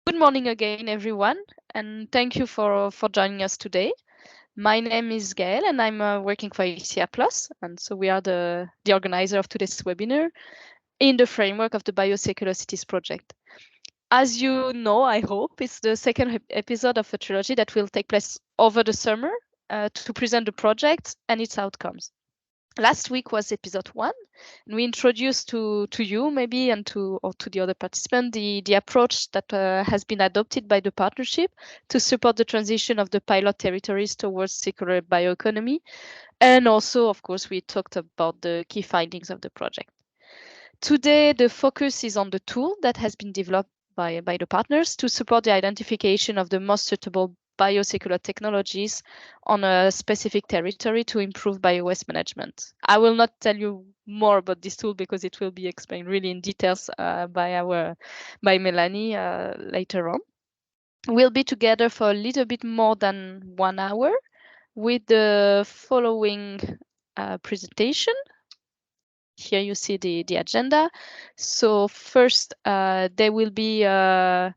Good morning again, everyone, and thank you for joining us today. My name is Gaëlle, and I'm working for ACR Plus, and so we are the organizer of today's webinar in the framework of the Biocircularcities project. As you know, I hope, it's the second episode of a trilogy that will take place over the summer to present the project and its outcomes. Last week was episode 1, and we introduced to you maybe and to the other participants the approach that has been adopted by the partnership to support the transition of the pilot territories towards circular bioeconomy. And also, of course, we talked about the key findings of the project. Today, the focus is on the tool that has been developed by the partners to support the identification of the most suitable biocircular technologies on a specific territory to improve biowaste management. I will not tell you more about this tool because it will be explained really in details by Melanie later on. We'll be together for a little bit more than 1 hour with the following presentation. Here you see the agenda. So first, there will be a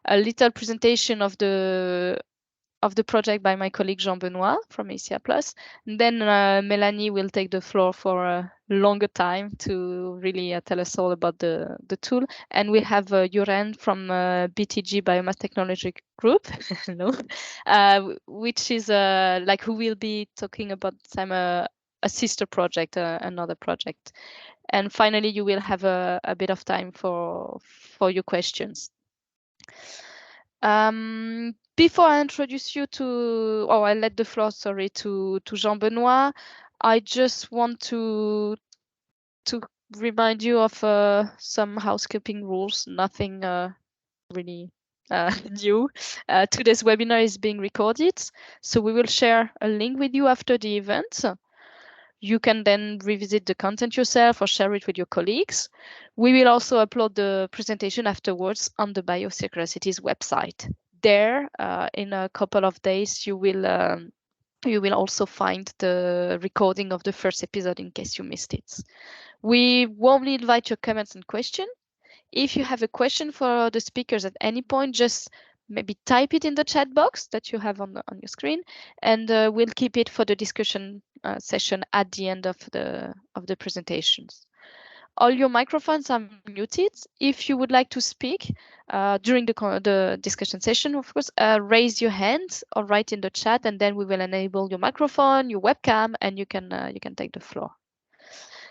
little presentation of the project by my colleague Jean-Benoit from ACR Plus. Then Melanie will take the floor for a longer time to really tell us all about the tool. And we have Joren from BTG Biomass Technology Group, hello, which is who will be talking about some a sister project, another project. And finally, you will have a bit of time for your questions. Before I introduce you to, or I let the floor, sorry, to Jean-Benoit, I just want to remind you of some housekeeping rules, nothing really new. Today's webinar is being recorded, so we will share a link with you after the event. You can then revisit the content yourself or share it with your colleagues. We will also upload the presentation afterwards on the Biocircularities website. There, in a couple of days, you will also find the recording of the first episode in case you missed it. We warmly invite your comments and questions. If you have a question for the speakers at any point, just maybe type it in the chat box that you have on your screen, and we'll keep it for the discussion session at the end of the presentations. All your microphones are muted. If you would like to speak during the discussion session, of course, raise your hand or write in the chat, and then we will enable your microphone, your webcam, and you can take the floor.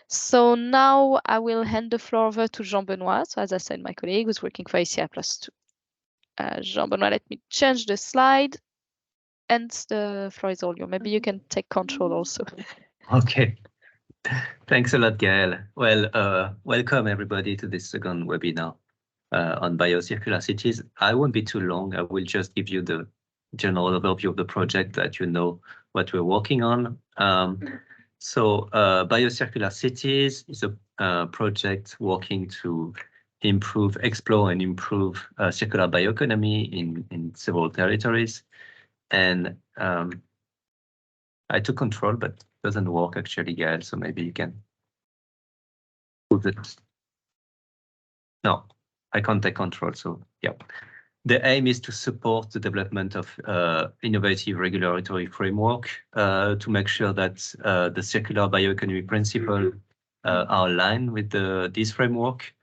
So now I will hand the floor over to Jean-Benoit. So as I said, my colleague who's working for ACR Plus 2. Jean-Benoit, let me change the slide, and the floor is all yours. Maybe you can take control also. Okay. Thanks a lot, Gaëlle. Well, welcome everybody to this second webinar on biocircularities. I won't be too long. I will just give you the general overview of the project that you know what we're working on. Biocircularities is a project working to explore and improve circular bioeconomy in several territories. And I took control, but it doesn't work actually, Gaëlle, so maybe you can move it. No, I can't take control, so yeah. The aim is to support the development of innovative regulatory framework to make sure that the circular bioeconomy principles are aligned with this framework.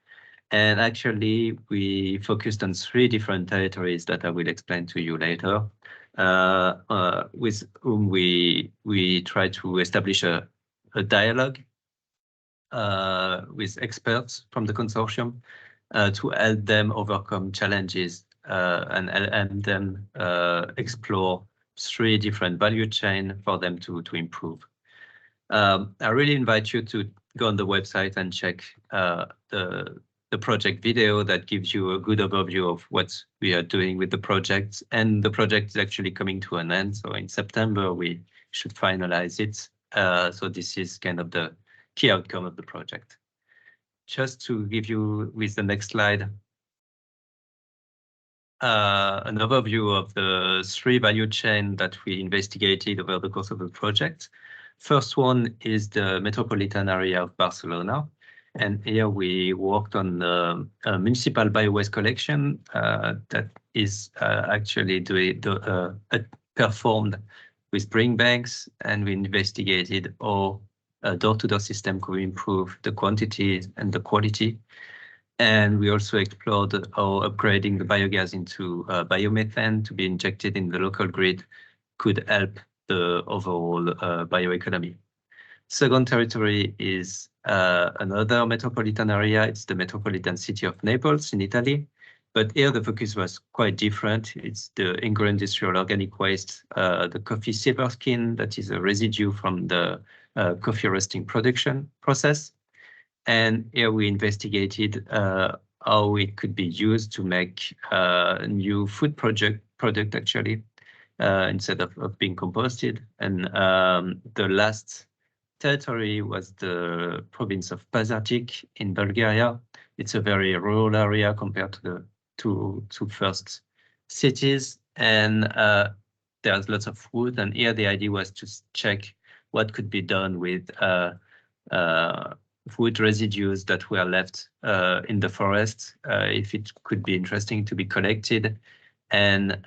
And actually, we focused on 3 different territories that I will explain to you later, with whom we try to establish a dialogue with experts from the consortium to help them overcome challenges and then explore 3 different value chains for them to improve. I really invite you to go on the website and check the project video that gives you a good overview of what we are doing with the project. And the project is actually coming to an end. So in September, we should finalize it. So this is kind of the key outcome of the project. Just to give you, with the next slide, an overview of the 3 value chains that we investigated over the course of the project. First one is the metropolitan area of Barcelona. And here we worked on a municipal biowaste collection that is actually performed with bring banks, and we investigated how a door-to-door system could improve the quantity and the quality. And we also explored how upgrading the biogas into biomethane to be injected in the local grid could help the overall bioeconomy. Second territory is another metropolitan area. It's the metropolitan city of Naples in Italy. But here the focus was quite different. It's the agro-industrial organic waste, the coffee silver skin that is a residue from the coffee roasting production process. And here we investigated how it could be used to make a new food product actually, instead of being composted. And the last territory was the province of Pazarcik in Bulgaria. It's a very rural area compared to the two first cities, and there's lots of wood. And here the idea was to check what could be done with wood residues that were left in the forest, if it could be interesting to be collected and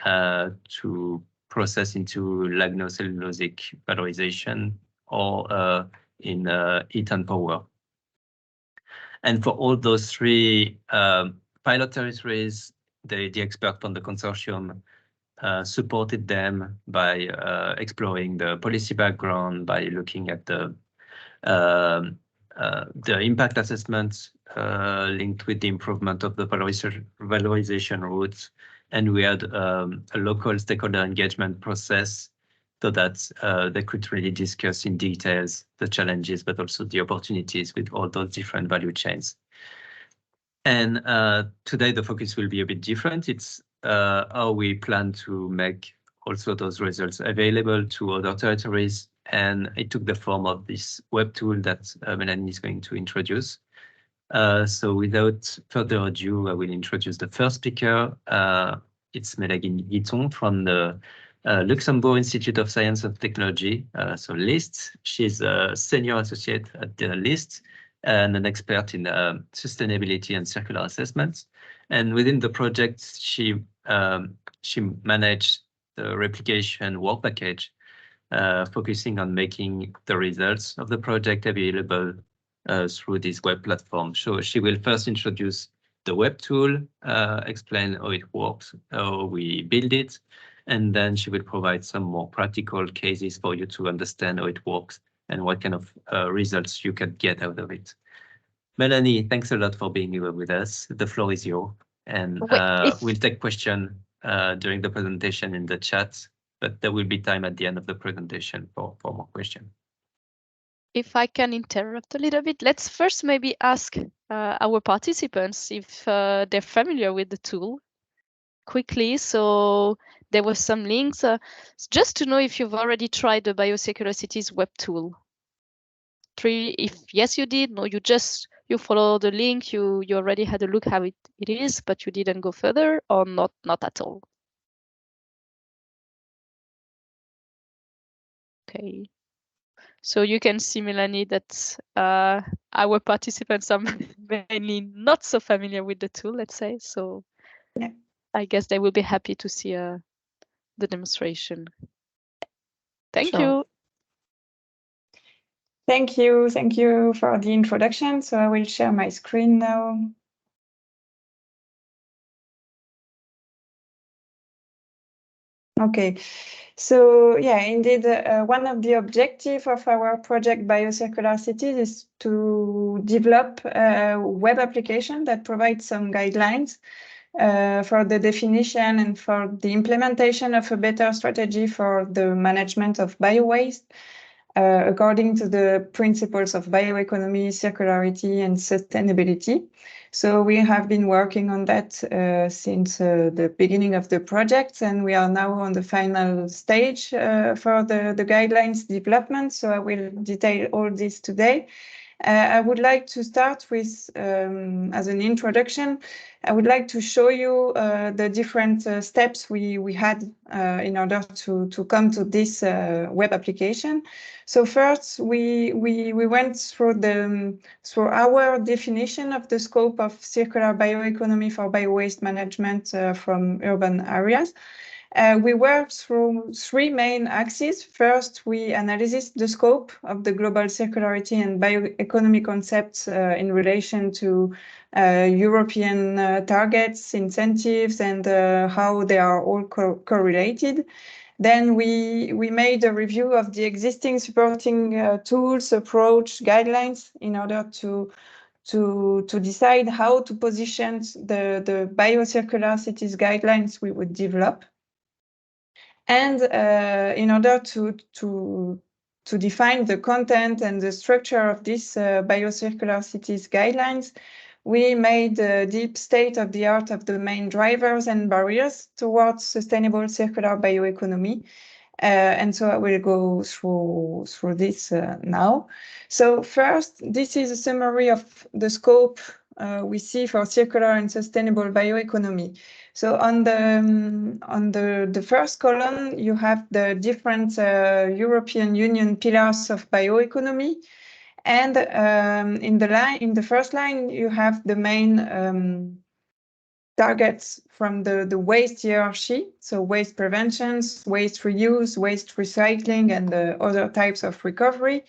to process into lignocellulosic valorization or in heat and power. And for all those three pilot territories, the expert on the consortium supported them by exploring the policy background, by looking at the impact assessments linked with the improvement of the valorization routes. And we had a local stakeholder engagement process so that they could really discuss in details the challenges, but also the opportunities with all those different value chains. And today the focus will be a bit different. It's how we plan to make also those results available to other territories. And it took the form of this web tool that Melanie is going to introduce. So without further ado, I will introduce the first speaker. It's Mélanie Guiton from the Luxembourg Institute of Science and Technology, so LIST. She's a senior associate at the LIST and an expert in sustainability and circular assessments. And within the project, she managed the replication work package, focusing on making the results of the project available through this web platform. So she will first introduce the web tool, explain how it works, how we build it, and then she will provide some more practical cases for you to understand how it works and what kind of results you can get out of it. Melanie, thanks a lot for being here with us. The floor is yours, and we'll take questions during the presentation in the chat, but there will be time at the end of the presentation for more questions. If I can interrupt a little bit, let's first maybe ask our participants if they're familiar with the tool quickly. So there were some links just to know if you've already tried the Biocircularcities Webtool. 3, if yes, you did. No, you follow the link. You already had a look how it is, but you didn't go further, or not at all. Okay. So you can see, Melanie, that our participants are mainly not so familiar with the tool, let's say. So yeah, I guess they will be happy to see the demonstration. Thank you. Thank you for the introduction. So I will share my screen now. Okay, so yeah, indeed, one of the objectives of our project Biocircularcities is to develop a web application that provides some guidelines for the definition and for the implementation of a better strategy for the management of biowaste, according to the principles of bioeconomy, circularity, and sustainability. So we have been working on that since the beginning of the project, and we are now on the final stage for the guidelines development. So I will detail all this today. I would like to start with, as an introduction, I would like to show you the different steps we had in order to come to this web application. So first, we went through our definition of the scope of circular bioeconomy for biowaste management from urban areas. We worked through three main axes. First, we analyzed the scope of the global circularity and bioeconomy concepts in relation to European targets, incentives, and how they are all correlated. Then we made a review of the existing supporting tools, approach, guidelines in order to decide how to position the biocircularcities guidelines we would develop. And in order to define the content and the structure of these biocircularcities guidelines, we made a deep state-of-the-art of the main drivers and barriers towards sustainable circular bioeconomy. And so I will go through this now. So first, this is a summary of the scope we see for circular and sustainable bioeconomy. So on the first column, you have the different European Union pillars of bioeconomy. And in the first line, you have the main targets from the waste hierarchy, so waste prevention, waste reuse, waste recycling, and other types of recovery.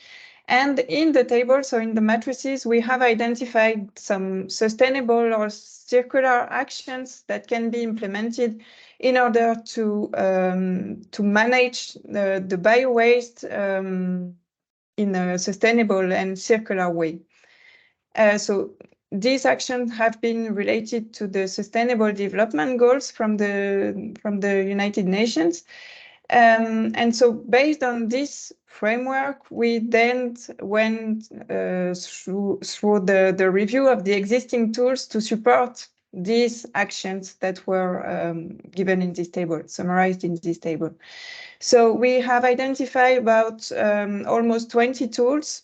And in the table, so in the matrices, we have identified some sustainable or circular actions that can be implemented in order to manage the biowaste in a sustainable and circular way. So these actions have been related to the Sustainable Development Goals from the United Nations. And so based on this framework, we then went through the review of the existing tools to support these actions that were given in this table, summarized in this table. So we have identified about almost 20 tools.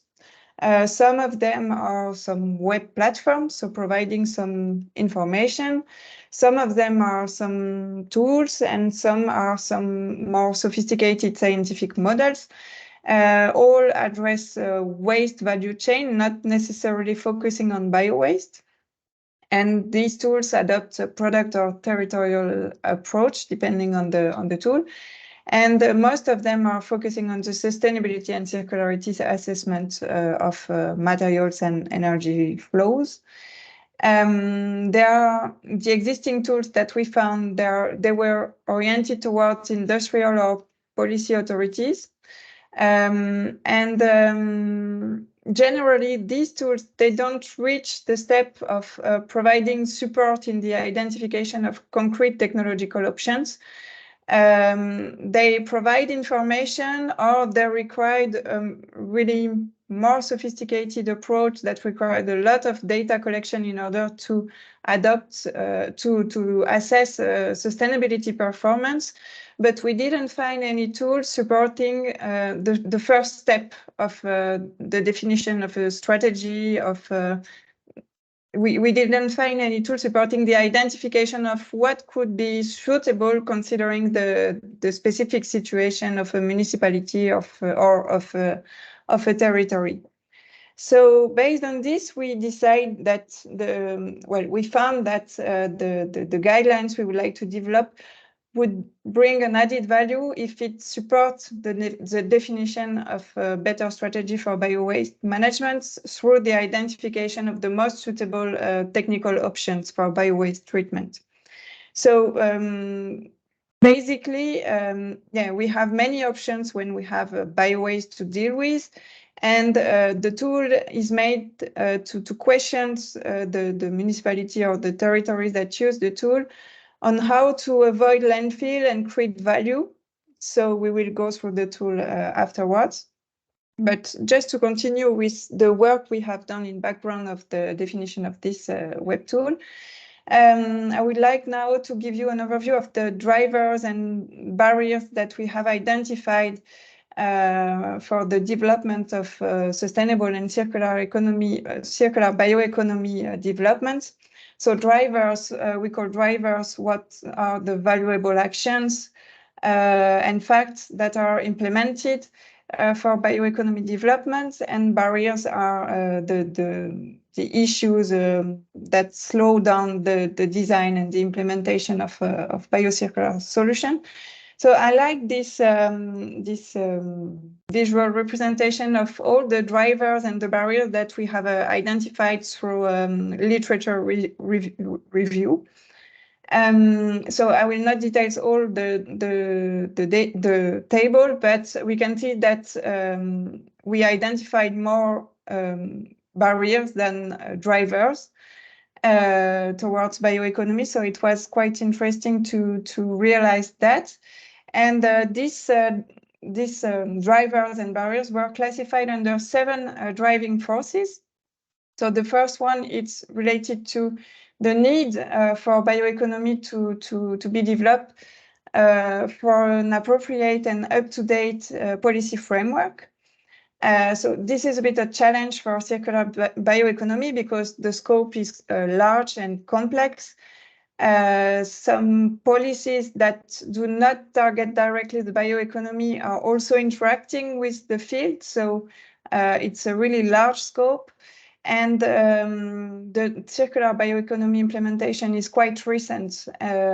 Some of them are some web platforms, so providing some information. Some of them are some tools, and some are some more sophisticated scientific models. All address waste value chain, not necessarily focusing on biowaste. And these tools adopt a product or territorial approach depending on the tool. And most of them are focusing on the sustainability and circularity assessment of materials and energy flows. The existing tools that we found, they were oriented towards industrial or policy authorities. Generally, these tools, they don't reach the step of providing support in the identification of concrete technological options. They provide information, or they require really more sophisticated approach that required a lot of data collection in order to adopt, to assess sustainability performance. But we didn't find any tools supporting the first step of the definition of a strategy of we didn't find any tool supporting the identification of what could be suitable considering the specific situation of a municipality or of a territory. So based on this, we decide that we found that the guidelines we would like to develop would bring an added value if it supports the definition of a better strategy for biowaste management through the identification of the most suitable technical options for biowaste treatment. So basically, we have many options when we have biowaste to deal with. And the tool is made to question the municipality or the territories that use the tool on how to avoid landfill and create value. So we will go through the tool afterwards. But just to continue with the work we have done in background of the definition of this web tool, I would like now to give you an overview of the drivers and barriers that we have identified for the development of sustainable and circular economy, circular bioeconomy development. So drivers, we call drivers what are the valuable actions and facts that are implemented for bioeconomy development, and barriers are the issues that slow down the design and the implementation of biocircular solution. So I like this visual representation of all the drivers and the barriers that we have identified through literature review. So I will not detail all the table, but we can see that we identified more barriers than drivers towards bioeconomy. So it was quite interesting to realize that. And these drivers and barriers were classified under 7 driving forces. So the first one, it's related to the need for bioeconomy to be developed for an appropriate and up-to-date policy framework. So this is a bit a challenge for circular bioeconomy because the scope is large and complex. Some policies that do not target directly the bioeconomy are also interacting with the field. So it's a really large scope. And the circular bioeconomy implementation is quite recent.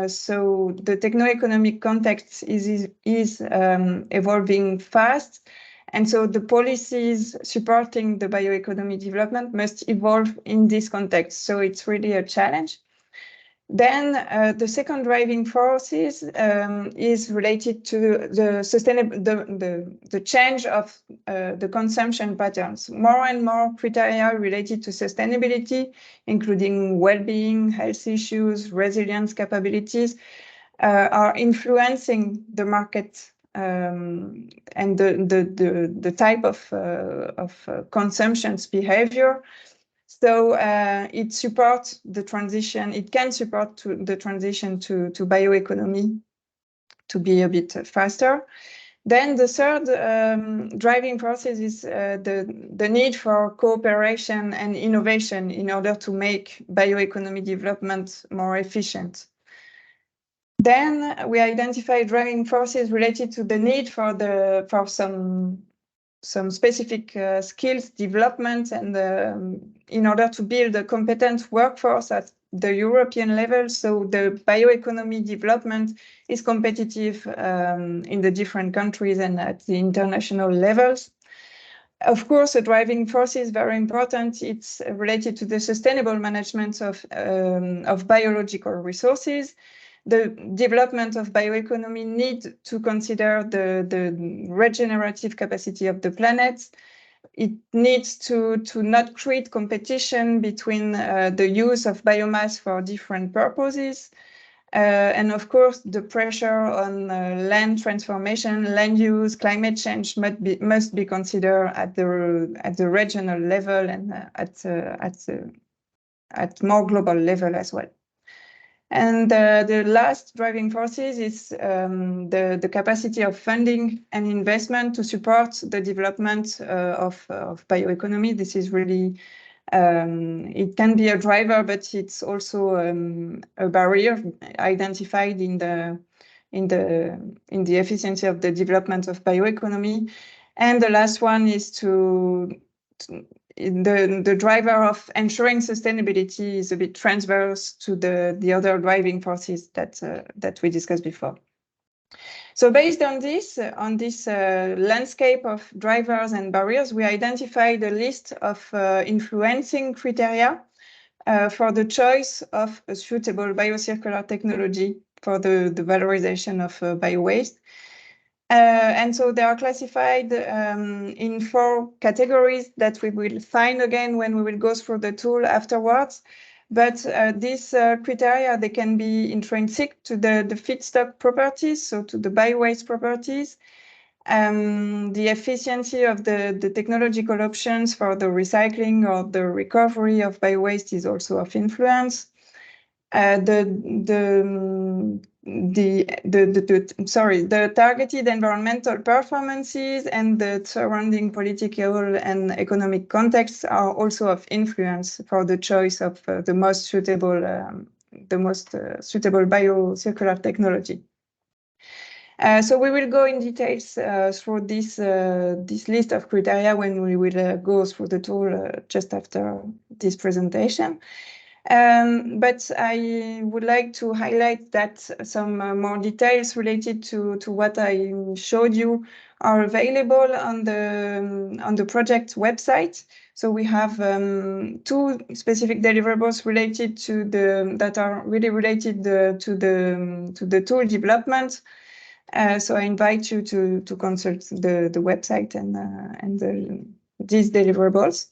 So the techno-economic context is evolving fast. And so the policies supporting the bioeconomy development must evolve in this context. So it's really a challenge. Then the second driving force is related to the sustainable, the change of the consumption patterns. More and more criteria related to sustainability, including well-being, health issues, resilience capabilities, are influencing the market and the type of consumption's behavior. So it supports the transition. It can support the transition to bioeconomy to be a bit faster. Then the third driving process is the need for cooperation and innovation in order to make bioeconomy development more efficient. Then we identify driving forces related to the need for some specific skills development and in order to build a competent workforce at the European level. So the bioeconomy development is competitive in the different countries and at the international levels. Of course, a driving force is very important. It's related to the sustainable management of biological resources. The development of bioeconomy needs to consider the regenerative capacity of the planet. It needs to not create competition between the use of biomass for different purposes. And of course, the pressure on land transformation, land use, climate change must be considered at the regional level and at more global level as well. And the last driving forces is the capacity of funding and investment to support the development of bioeconomy. This is really, it can be a driver, but it's also a barrier identified in the efficiency of the development of bioeconomy. And the last one is the driver of ensuring sustainability is a bit transverse to the other driving forces that we discussed before. So based on this landscape of drivers and barriers, we identified a list of influencing criteria for the choice of a suitable biocircular technology for the valorization of biowaste. And so they are classified in 4 categories that we will find again when we will go through the tool afterwards. But these criteria, they can be intrinsic to the feedstock properties, so to the biowaste properties. The efficiency of the technological options for the recycling or the recovery of biowaste is also of influence. The targeted environmental performances and the surrounding political and economic contexts are also of influence for the choice of the most suitable biocircular technology. So we will go in details through this list of criteria when we will go through the tool just after this presentation. But I would like to highlight that some more details related to what I showed you are available on the project website. So we have 2 specific deliverables related to that are really related to the tool development. So I invite you to consult the website and these deliverables.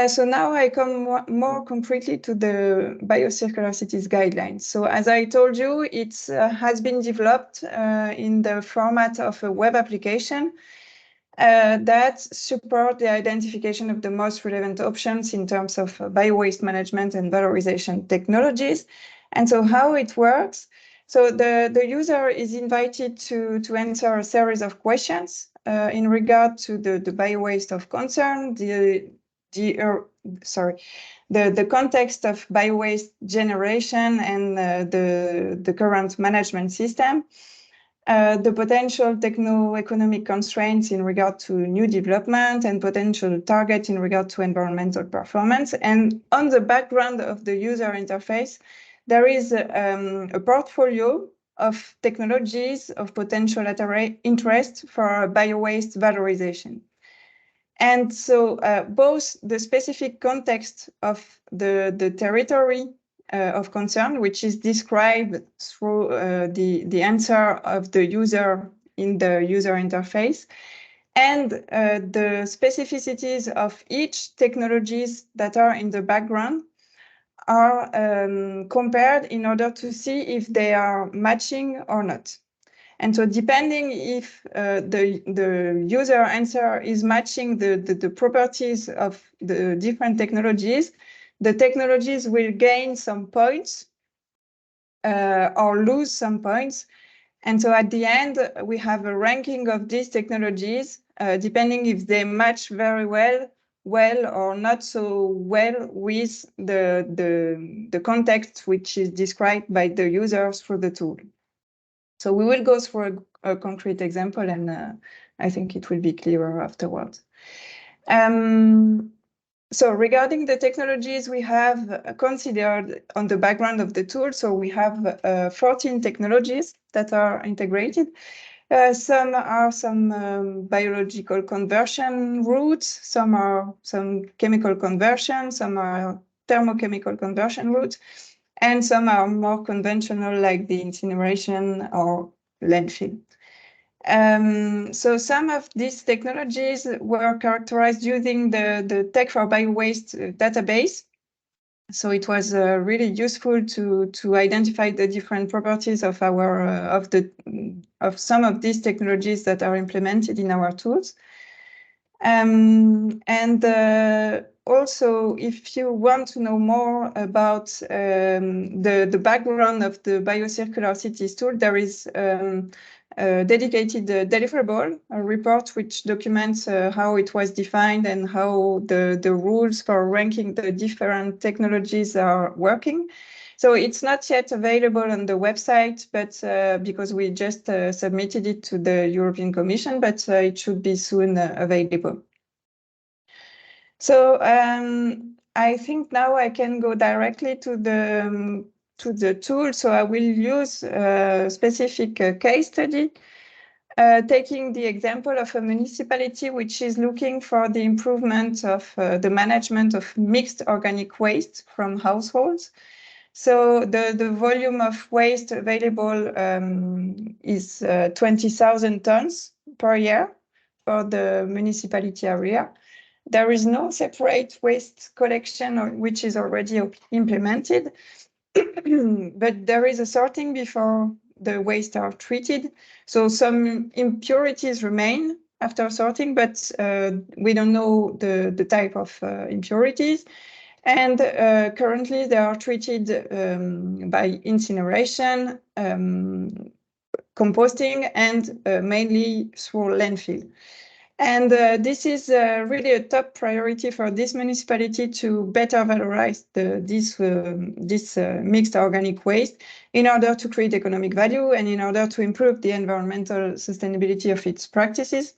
So now I come more concretely to the Biocircularities guidelines. So as I told you, it has been developed in the format of a web application that support the identification of the most relevant options in terms of biowaste management and valorization technologies. And so how it works, so the user is invited to answer a series of questions in regard to the biowaste of concern, the context of biowaste generation and the current management system, the potential techno-economic constraints in regard to new development and potential target in regard to environmental performance. And on the background of the user interface, there is a portfolio of technologies of potential interest for biowaste valorization. And so both the specific context of the territory of concern, which is described through the answer of the user in the user interface, and the specificities of each technologies that are in the background are compared in order to see if they are matching or not. And so depending if the user answer is matching the properties of the different technologies, the technologies will gain some points or lose some points. And so at the end, we have a ranking of these technologies, depending if they match very well or not so well with the context which is described by the users through the tool. So we will go through a concrete example, and I think it will be clearer afterwards. So regarding the technologies we have considered on the background of the tool, so we have 14 technologies that are integrated. Some are biological conversion routes, some are some chemical conversion, some are thermochemical conversion routes, and some are more conventional, like the incineration or landfill. So some of these technologies were characterized using the Tech for Biowaste database. So it was really useful to identify the different properties of some of these technologies that are implemented in our tools. Also, if you want to know more about the background of the Biocircularcities tool, there is a dedicated deliverable, a report which documents how it was defined and how the rules for ranking the different technologies are working. So it's not yet available on the website, but because we just submitted it to the European Commission, but it should be soon available. So I think now I can go directly to the tool. So I will use a specific case study, taking the example of a municipality which is looking for the improvement of the management of mixed organic waste from households. So the volume of waste available is 20,000 tons per year for the municipality area. There is no separate waste collection, which is already implemented, but there is a sorting before the waste are treated. So some impurities remain after sorting, but we don't know the type of impurities. And currently they are treated by incineration, composting, and mainly through landfill. And this is really a top priority for this municipality to better valorize this mixed organic waste in order to create economic value and in order to improve the environmental sustainability of its practices.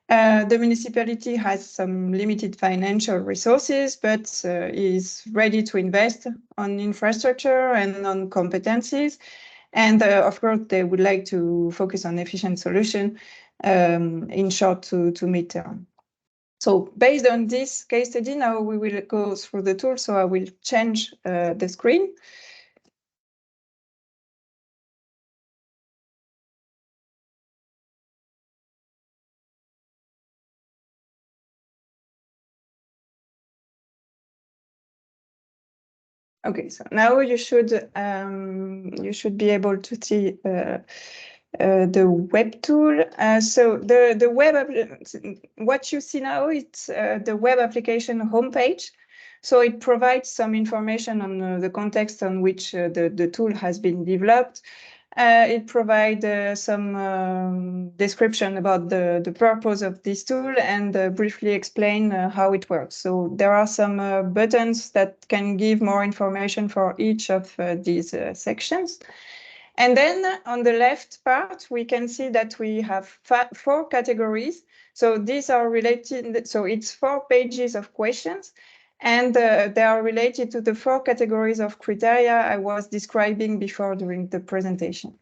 The municipality has some limited financial resources, but is ready to invest on infrastructure and on competencies. And of course, they would like to focus on efficient solution in short to mid-term. So based on this case study, now we will go through the tool. So I will change the screen. Okay, so now you should be able to see the web tool. So the web, what you see now, it's the web application homepage. So it provides some information on the context on which the tool has been developed. It provides some description about the purpose of this tool and briefly explain how it works. So there are some buttons that can give more information for each of these sections. And then on the left part, we can see that we have 4 categories. So these are related, so it's 4 pages of questions, and they are related to the 4 categories of criteria I was describing before during the presentation.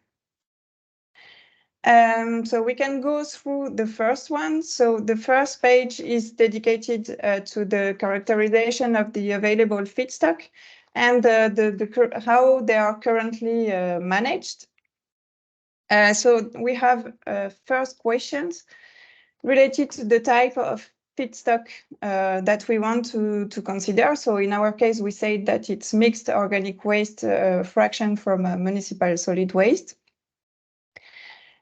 So we can go through the first one. So the first page is dedicated to the characterization of the available feedstock and how they are currently managed. So we have first questions related to the type of feedstock that we want to consider. So in our case, we say that it's mixed organic waste fraction from municipal solid waste.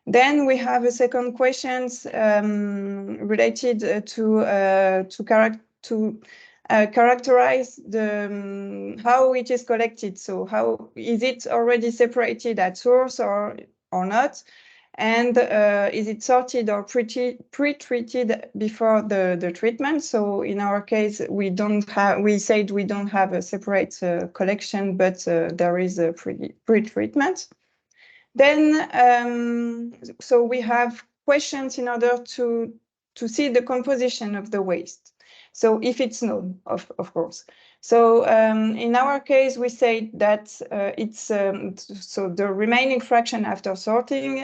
Then we have a second questions related to characterize the how it is collected. So how is it already separated at source or not? And is it sorted or pre-treated before the treatment? So in our case, we said we don't have a separate collection, but there is a pre-treatment. Then, so we have questions in order to see the composition of the waste. So if it's known, of course. So in our case, we say that so the remaining fraction after sorting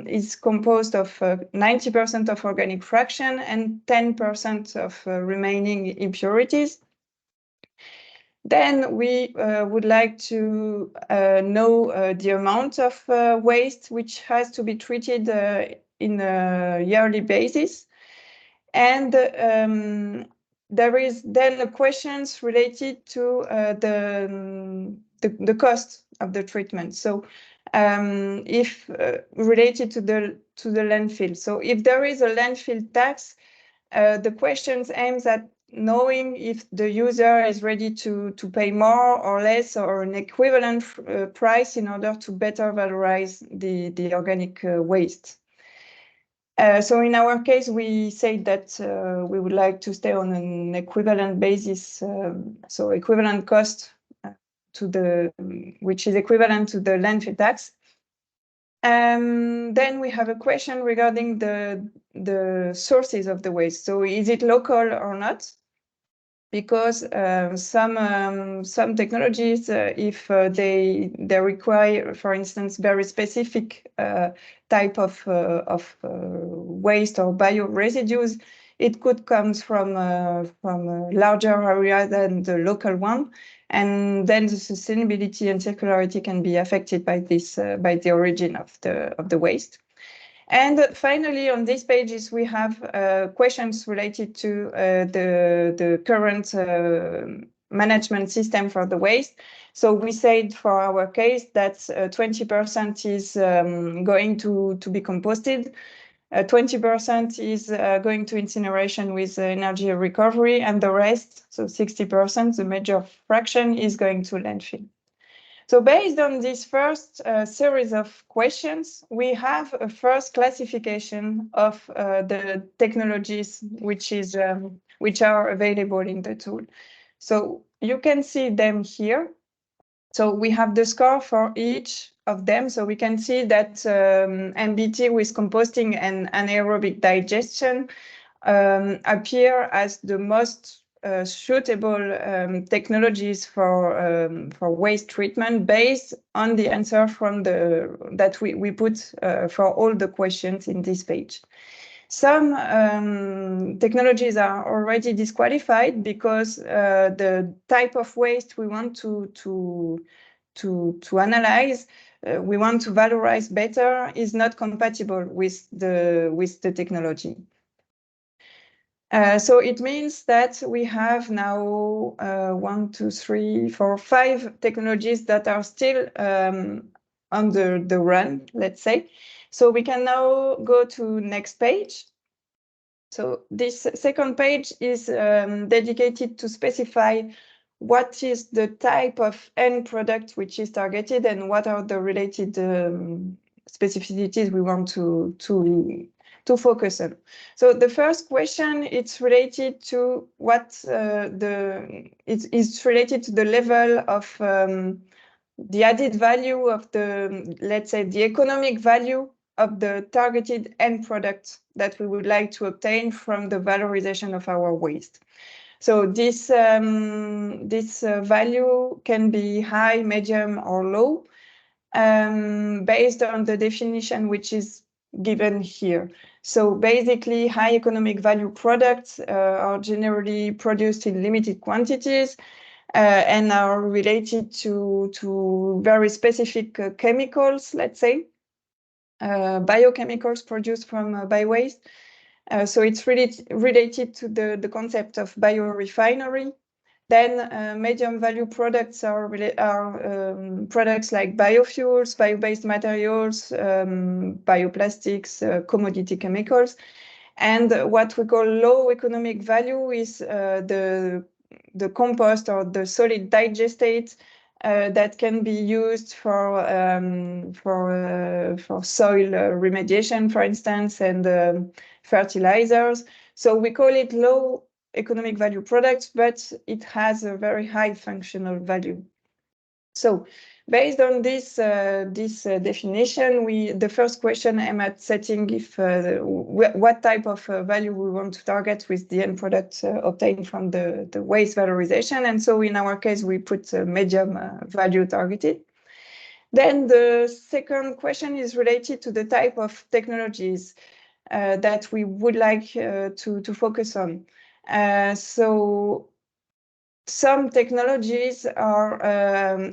is composed of 90% of organic fraction and 10% of remaining impurities. Then we would like to know the amount of waste which has to be treated in a yearly basis. And there is then questions related to the cost of the treatment. So if related to the landfill. So if there is a landfill tax, the questions aims at knowing if the user is ready to pay more or less or an equivalent price in order to better valorize the organic waste. So in our case, we say that we would like to stay on an equivalent basis, so equivalent cost which is equivalent to the landfill tax. Then we have a question regarding the sources of the waste. So is it local or not? Because some technologies, if they require, for instance, very specific type of waste or bioresidues, it could come from a larger area than the local one, and then the sustainability and circularity can be affected by this by the origin of the waste. And finally, on these pages, we have questions related to the current management system for the waste. So we said for our case that 20% is going to be composted. 20% is going to incineration with energy recovery, and the rest, so 60%, the major fraction, is going to landfill. So based on this first series of questions, we have a first classification of the technologies which are available in the tool. So you can see them here. So we have the score for each of them. So we can see that MBT with composting and anaerobic digestion appear as the most suitable technologies for waste treatment based on the answer from that we put for all the questions in this page. Some technologies are already disqualified because the type of waste we want to analyze, we want to valorize better, is not compatible with the technology. So it means that we have now 1, 2, 3, 4, 5 technologies that are still under the run, let's say. So we can now go to next page. So this second page is dedicated to specify what is the type of end product which is targeted and what are the related specificities we want to focus on. So the first question, it's related to what it's related to the level of the added value of the, let's say, the economic value of the targeted end product that we would like to obtain from the valorization of our waste. So this value can be high, medium, or low, based on the definition which is given here. So basically, high economic value products are generally produced in limited quantities and are related to very specific chemicals, let's say, biochemicals produced from biowaste. So it's really related to the concept of biorefinery. Then medium value products are products like biofuels, bio-based materials, bioplastics, commodity chemicals. And what we call low economic value is the compost or the solid digestate that can be used for soil remediation, for instance, and fertilizers. So we call it low economic value products, but it has a very high functional value. So based on this definition, the first question aimed at setting if what type of value we want to target with the end product obtained from the waste valorization. And so in our case, we put medium value targeted. Then the second question is related to the type of technologies that we would like to focus on. So some technologies are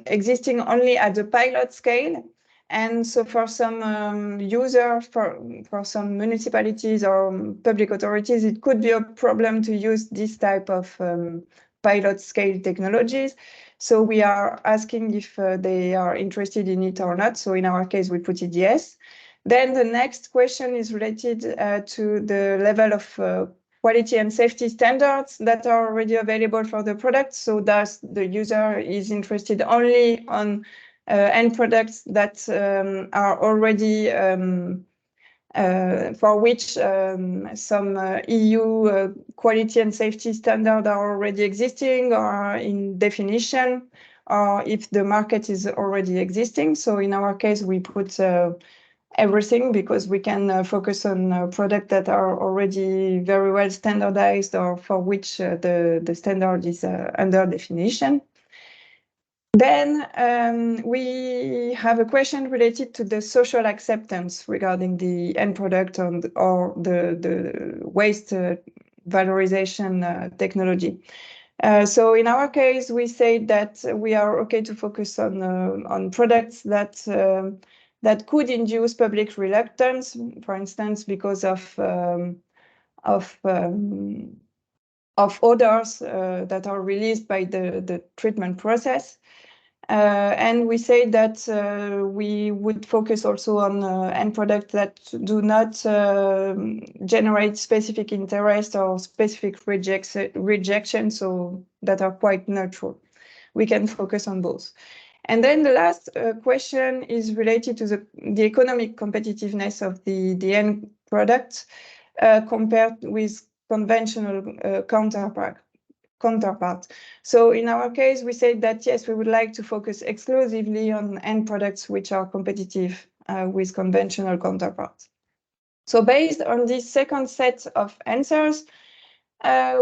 existing only at the pilot scale. And so for some users, for some municipalities or public authorities, it could be a problem to use this type of pilot scale technologies. So we are asking if they are interested in it or not. So in our case, we put it yes. Then the next question is related to the level of quality and safety standards that are already available for the product. So thus the user is interested only on end products that are already for which some EU quality and safety standards are already existing or in definition, or if the market is already existing. So in our case, we put everything because we can focus on products that are already very well standardized or for which the standard is under definition. Then we have a question related to the social acceptance regarding the end product or the waste valorization technology. So in our case, we say that we are okay to focus on products that could induce public reluctance, for instance, because of odors that are released by the treatment process. And we say that we would focus also on end products that do not generate specific interest or specific rejection, so that are quite neutral. We can focus on both. And then the last question is related to the economic competitiveness of the end product compared with conventional counterpart. So in our case, we say that, yes, we would like to focus exclusively on end products which are competitive with conventional counterparts. So based on this second set of answers,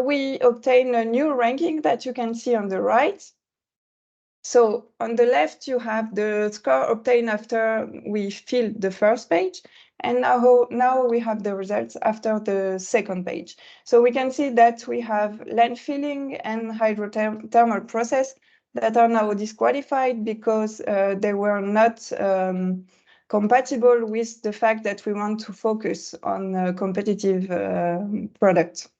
we obtain a new ranking that you can see on the right. So on the left, you have the score obtained after we filled the first page. And now we have the results after the second page. So we can see that we have landfilling and hydrothermal process that are now disqualified because they were not compatible with the fact that we want to focus on competitive products.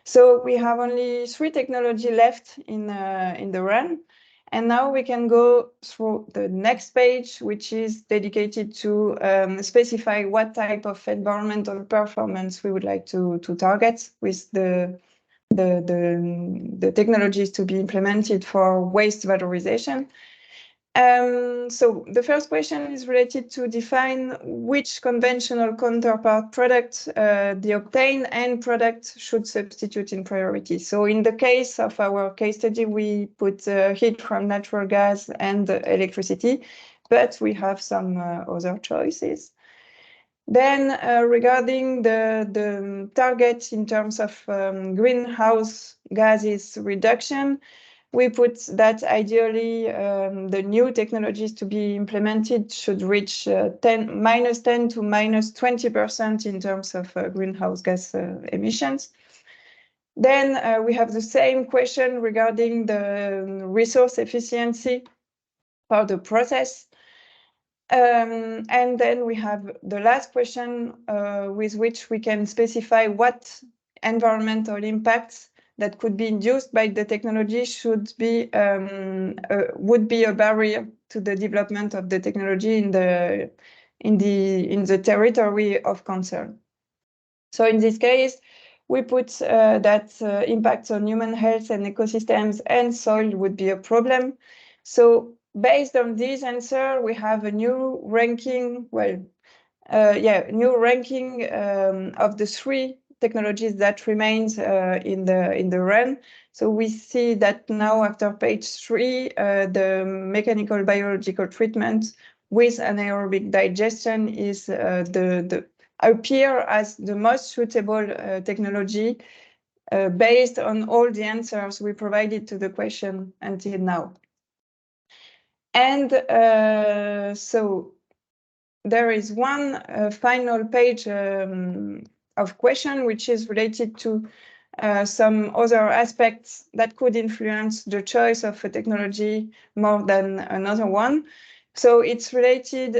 So we have only 3 technology left in the run. And now we can go through the next page, which is dedicated to specify what type of environmental performance we would like to target with the technologies to be implemented for waste valorization. So the first question is related to define which conventional counterpart product the obtained end product should substitute in priority. So in the case of our case study, we put heat from natural gas and electricity, but we have some other choices. Then regarding the target in terms of greenhouse gases reduction, we put that ideally the new technologies to be implemented should reach -10 to -20% in terms of greenhouse gas emissions. Then we have the same question regarding the resource efficiency for the process. And then we have the last question with which we can specify what environmental impacts that could be induced by the technology would be a barrier to the development of the technology in the territory of concern. So in this case, we put that impacts on human health and ecosystems and soil would be a problem. So based on this answer, we have a new ranking. New ranking of the 3 technologies that remains in the run. So we see that now after page 3, the mechanical biological treatment with anaerobic digestion is appear as the most suitable technology based on all the answers we provided to the question until now. And so there is one final page of question which is related to some other aspects that could influence the choice of a technology more than another one. So it's related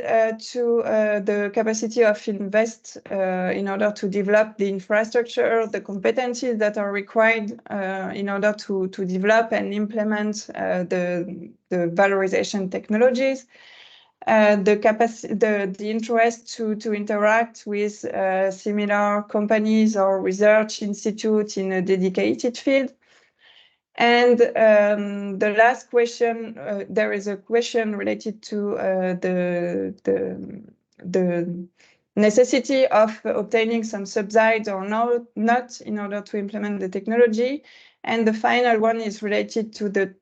to the capacity of invest in order to develop the infrastructure, the competencies that are required in order to develop and implement the valorization technologies. The interest to interact with similar companies or research institutes in a dedicated field. And the last question, there is a question related to the necessity of obtaining some subsidies or not in order to implement the technology. And the final one is related to the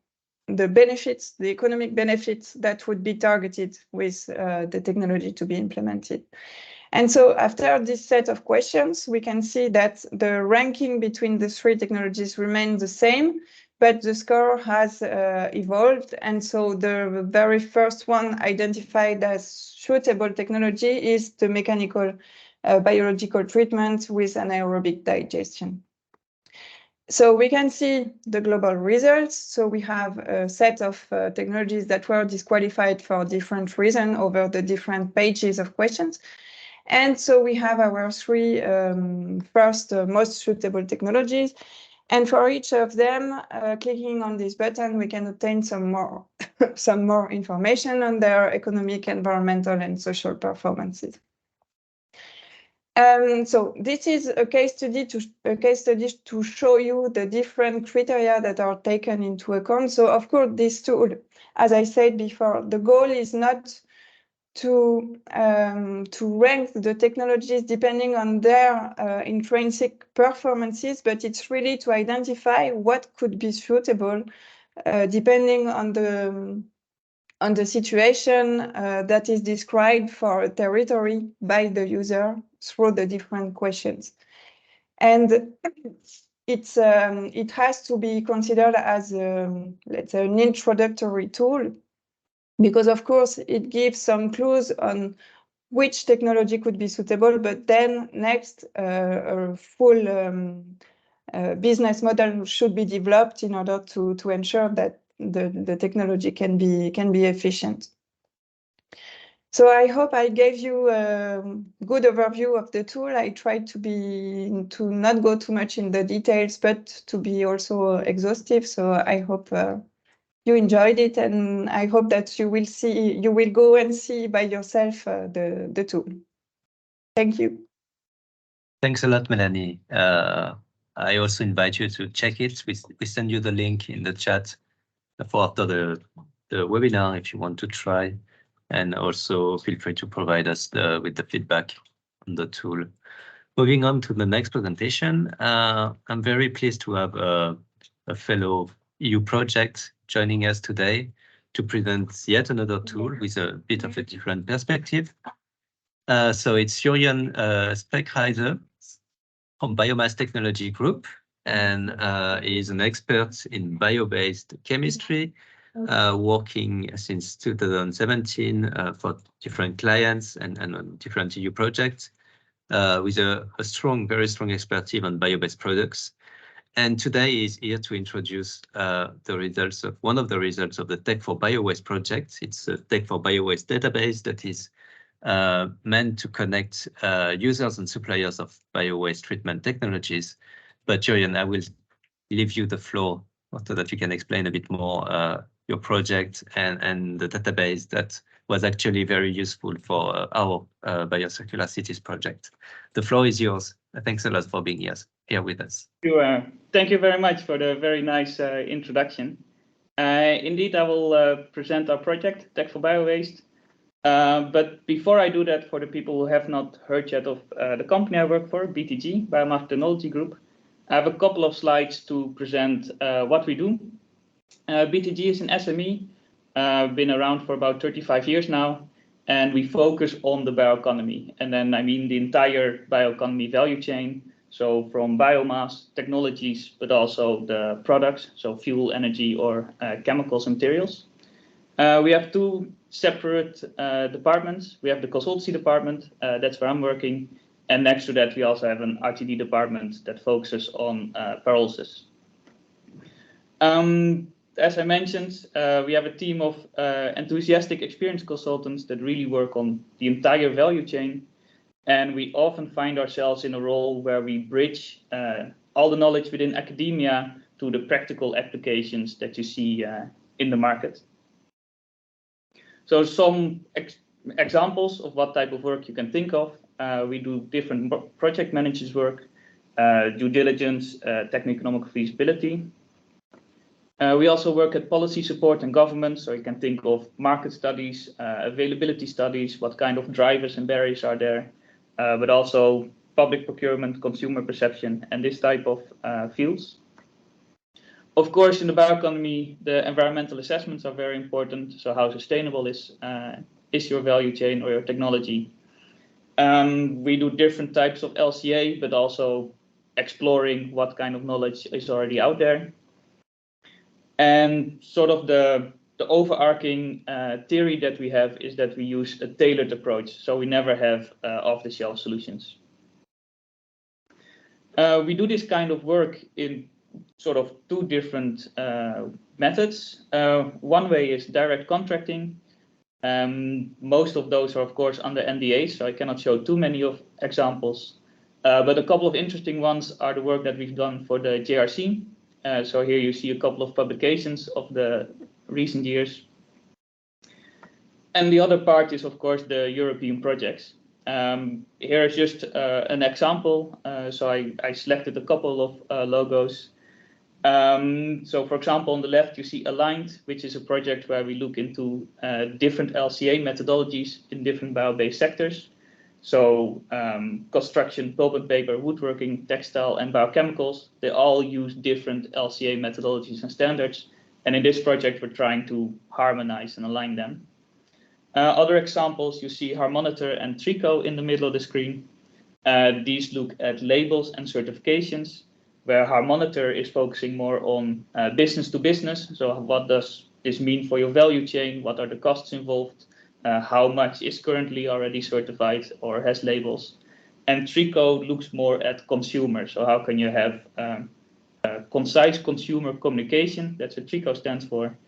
benefits, the economic benefits that would be targeted with the technology to be implemented. And so after this set of questions, we can see that the ranking between the 3 technologies remains the same, but the score has evolved. And so the very first one identified as suitable technology is the mechanical biological treatment with anaerobic digestion. So we can see the global results. So we have a set of technologies that were disqualified for different reasons over the different pages of questions. And so we have our 3 first most suitable technologies. And for each of them, clicking on this button, we can obtain some more, some more information on their economic, environmental, and social performances. So this is a case study to show you the different criteria that are taken into account. So of course, this tool, as I said before, the goal is not to rank the technologies depending on their intrinsic performances, but it's really to identify what could be suitable depending on the situation that is described for a territory by the user through the different questions. And it has to be considered as, let's say, an introductory tool, because of course it gives some clues on which technology could be suitable, but then next a full business model should be developed in order to ensure that the technology can be efficient. So I hope I gave you a good overview of the tool. I tried to not go too much in the details, but to be also exhaustive. So I hope you enjoyed it, and I hope that you will go and see by yourself the tool. Thank you. Thanks a lot, Melanie. I also invite you to check it. We send you the link in the chat for after the webinar if you want to try, and also feel free to provide us with the feedback on the tool. Moving on to the next presentation, I'm very pleased to have a fellow EU project joining us today to present yet another tool with a bit of a different perspective. So it's Jurjen Speckreiser from Biomass Technology Group, and is an expert in bio-based chemistry, working since 2017 for different clients and on different EU projects, with a very strong expertise on bio-based products. And today is here to introduce the results of one of the results of the Tech for Biowaste project. It's a Tech for Biowaste database that is meant to connect users and suppliers of biowaste treatment technologies. But Jurjen, I will leave you the floor so that you can explain a bit more your project and the database that was actually very useful for our Biocircularcities project. The floor is yours. Thanks a lot for being here with us. Thank you very much for the very nice introduction. Indeed, I will present our project, Tech for Biowaste. But before I do that, for the people who have not heard yet of the company I work for, BTG, Biomass Technology Group, I have a couple of slides to present what we do. BTG is an SME, been around for about 35 years now, and we focus on the bioeconomy. And then I mean the entire bioeconomy value chain, so from biomass technologies, but also the products, so fuel, energy, or chemicals and materials. We have two separate departments. We have the consultancy department, that's where I'm working. And next to that, we also have an RTD department that focuses on pyrolysis. As I mentioned, we have a team of enthusiastic, experienced consultants that really work on the entire value chain. And we often find ourselves in a role where we bridge all the knowledge within academia to the practical applications that you see in the market. So some examples of what type of work you can think of. We do different project managers work, due diligence, techno-economic feasibility. We also work at policy support and government, so you can think of market studies, availability studies, what kind of drivers and barriers are there, but also public procurement, consumer perception, and this type of fields. Of course, in the bioeconomy, the environmental assessments are very important. So how sustainable is your value chain or your technology? We do different types of LCA, but also exploring what kind of knowledge is already out there. And sort of the overarching theory that we have is that we use a tailored approach. So we never have off-the-shelf solutions. We do this kind of work in sort of two different methods. One way is direct contracting. Most of those are, of course, under NDA, so I cannot show too many of examples. But a couple of interesting ones are the work that we've done for the JRC. So here you see a couple of publications of the recent years. And the other part is, of course, the European projects. Here is just an example. So I selected a couple of logos. So, for example, on the left, you see Aligned, which is a project where we look into different LCA methodologies in different bio-based sectors. So construction, pulp and paper, woodworking, textile, and biochemicals, they all use different LCA methodologies and standards. And in this project, we're trying to harmonize and align them. Other examples, you see Harmonitor and Trico in the middle of the screen. These look at labels and certifications, where Harmonitor is focusing more on business to business. So what does this mean for your value chain? What are the costs involved? How much is currently already certified or has labels? And Trico looks more at consumer. So how can you have concise consumer communication? That's what Trico stands for,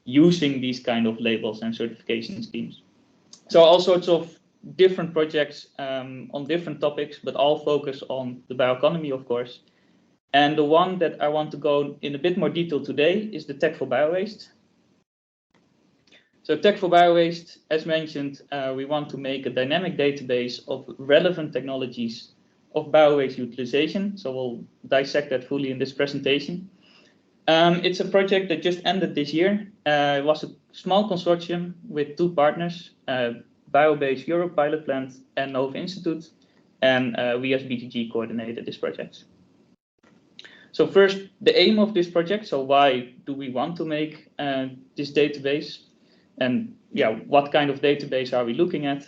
using these kind of labels and certification schemes. So all sorts of different projects on different topics, but all focus on the bioeconomy, of course. And the one that I want to go in a bit more detail today is the Tech for Biowaste. So Tech for Biowaste, as mentioned, we want to make a dynamic database of relevant technologies of biowaste utilization. So we'll dissect that fully in this presentation. It's a project that just ended this year. It was a small consortium with two partners, Biobase Europe Pilot Plant and Nova Institute, and we as BTG coordinated this project. So first, the aim of this project. So why do we want to make this database? And yeah, what kind of database are we looking at?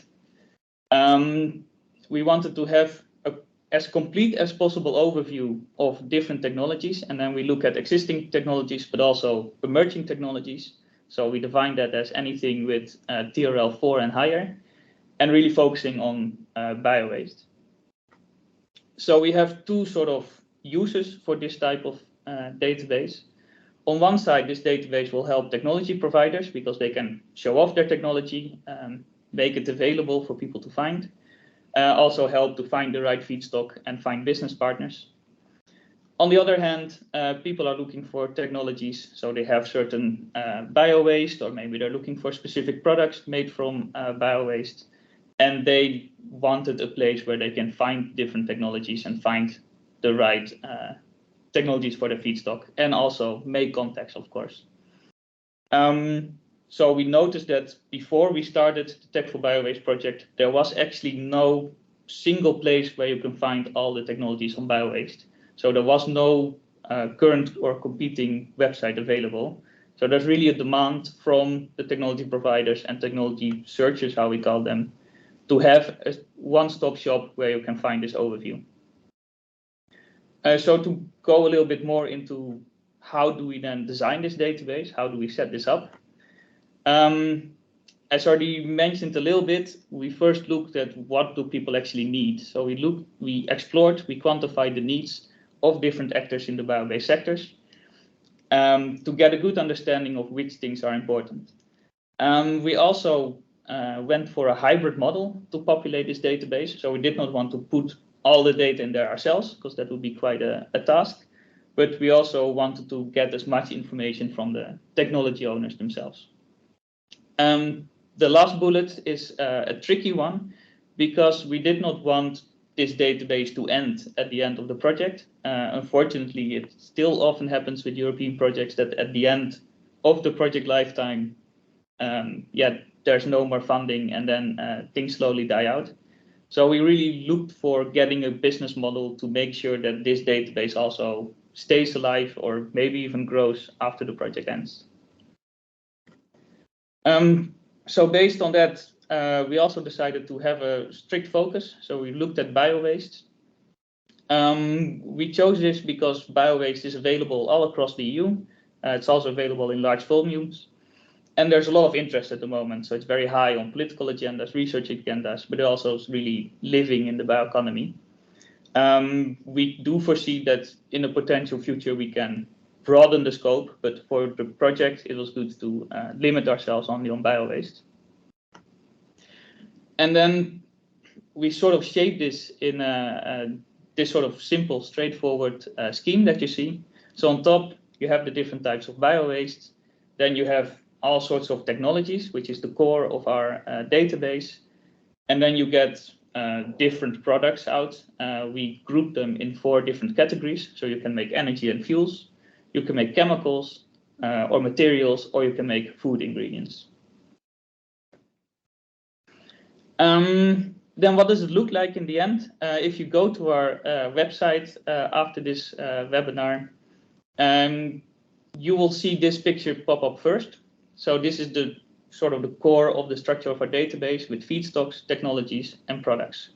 We wanted to have as complete as possible overview of different technologies, and then we look at existing technologies, but also emerging technologies. So we define that as anything with TRL 4 and higher, and really focusing on biowaste. So we have two sort of uses for this type of database. On one side, this database will help technology providers because they can show off their technology, make it available for people to find. Also help to find the right feedstock and find business partners. On the other hand, people are looking for technologies, so they have certain bio-waste, or maybe they're looking for specific products made from bio-waste, and they wanted a place where they can find different technologies and find the right technologies for the feedstock, and also make contacts, of course. So we noticed that before we started the Tech for Biowaste project, there was actually no single place where you can find all the technologies on biowaste. So there was no current or competing website available. So there's really a demand from the technology providers and technology searchers, how we call them, to have a one-stop shop where you can find this overview. So to go a little bit more into how do we then design this database, how do we set this up? As already mentioned a little bit, we first looked at what do people actually need. So we explored, we quantified the needs of different actors in the bio-based sectors to get a good understanding of which things are important. We also went for a hybrid model to populate this database. So we did not want to put all the data in there ourselves, because that would be quite a task. But we also wanted to get as much information from the technology owners themselves. The last bullet is a tricky one, because we did not want this database to end at the end of the project. Unfortunately, it still often happens with European projects that at the end of the project lifetime, there's no more funding, and then things slowly die out. So we really looked for getting a business model to make sure that this database also stays alive or maybe even grows after the project ends. So based on that, we also decided to have a strict focus. So we looked at bio-waste. We chose this because bio-waste is available all across the EU. It's also available in large volumes. And there's a lot of interest at the moment. So it's very high on political agendas, research agendas, but it also is really living in the bioeconomy. We do foresee that in a potential future, we can broaden the scope, but for the project, it was good to limit ourselves only on bio-waste. And then we sort of shaped this in a this sort of simple, straightforward scheme that you see. So on top, you have the different types of biowaste. Then you have all sorts of technologies, which is the core of our database. And then you get different products out. We group them in 4 different categories. So you can make energy and fuels, you can make chemicals or materials, or you can make food ingredients. Then what does it look like in the end? If you go to our website after this webinar, you will see this picture pop up first. So this is the sort of the core of the structure of our database with feedstocks, technologies, and products.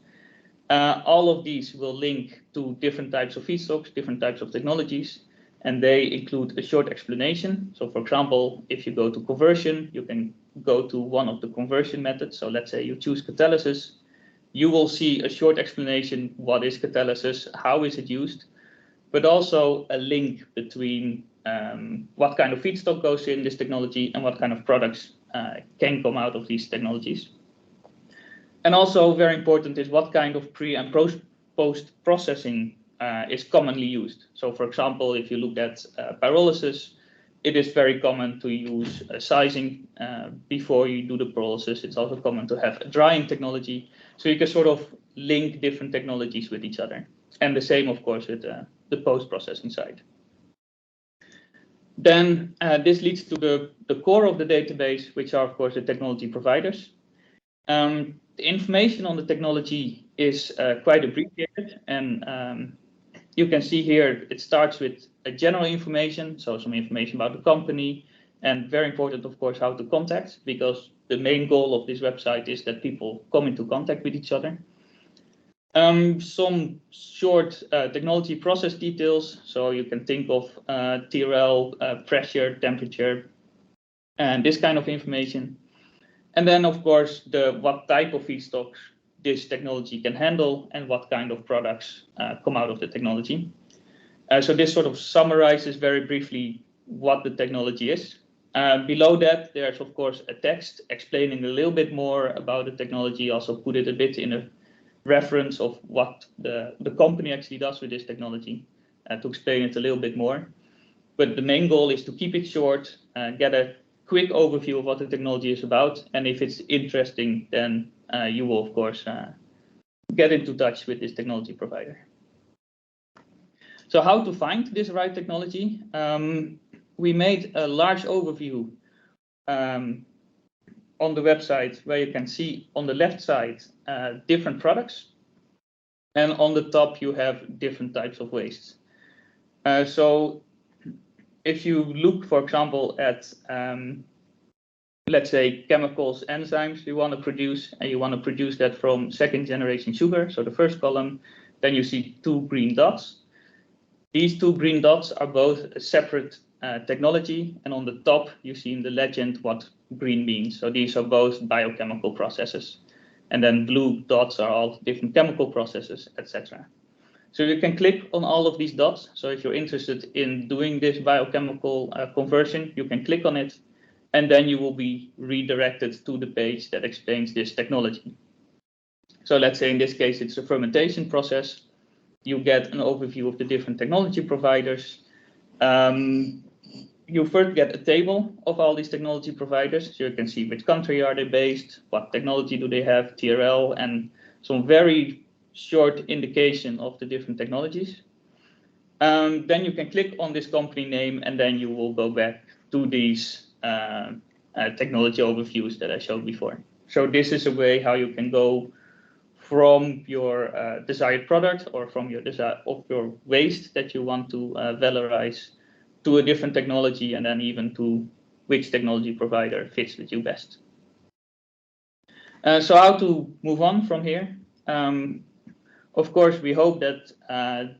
All of these will link to different types of feedstocks, different types of technologies, and they include a short explanation. So for example, if you go to conversion, you can go to one of the conversion methods. So let's say you choose catalysis, you will see a short explanation. What is catalysis? How is it used? But also a link between what kind of feedstock goes in this technology and what kind of products can come out of these technologies. And also very important is what kind of pre and post processing is commonly used. So for example, if you look at pyrolysis, it is very common to use sizing before you do the pyrolysis. It's also common to have a drying technology. So you can sort of link different technologies with each other. And the same, of course, with the post-processing side. Then this leads to the core of the database, which are, of course, the technology providers. The information on the technology is quite abbreviated, and you can see here it starts with a general information, so some information about the company, and very important, of course, how to contact, because the main goal of this website is that people come into contact with each other. Some short technology process details, so you can think of TRL, pressure, temperature, and this kind of information. And then, of course, what type of feedstocks this technology can handle and what kind of products come out of the technology. So this sort of summarizes very briefly what the technology is. Below that, there's, of course, a text explaining a little bit more about the technology, also put it a bit in a reference of what the company actually does with this technology to explain it a little bit more. But the main goal is to keep it short, get a quick overview of what the technology is about. And if it's interesting, then you will, of course, get into touch with this technology provider. So how to find this right technology? We made a large overview on the website where you can see on the left side different products, and on the top you have different types of wastes. So if you look, for example, at let's say chemicals, enzymes you want to produce, and you want to produce that from 2nd generation sugar, so the first column, then you see 2 green dots. These 2 green dots are both a separate technology, and on the top you see in the legend what green means. So these are both biochemical processes, and then blue dots are all different chemical processes, etc. So you can click on all of these dots. So if you're interested in doing this biochemical conversion, you can click on it, and then you will be redirected to the page that explains this technology. So let's say in this case it's a fermentation process. You get an overview of the different technology providers. You first get a table of all these technology providers, so you can see which country are they based, what technology do they have, TRL, and some very short indication of the different technologies. Then you can click on this company name, and then you will go back to these technology overviews that I showed before. So this is a way how you can go from your desired product or from your your waste that you want to valorize to a different technology, and then even to which technology provider fits with you best. So how to move on from here? Of course, we hope that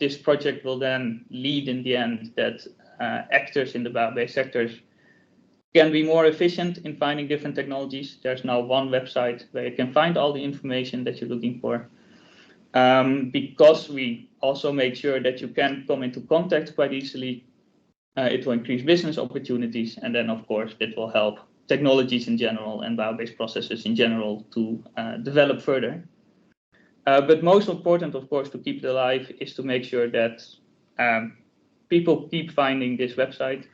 this project will then lead in the end that actors in the bio-based sectors can be more efficient in finding different technologies. There's now one website where you can find all the information that you're looking for. Because we also make sure that you can come into contact quite easily, it will increase business opportunities, and then of course it will help technologies in general and bio-based processes in general to develop further. But most important, of course, to keep it alive is to make sure that people keep finding this website.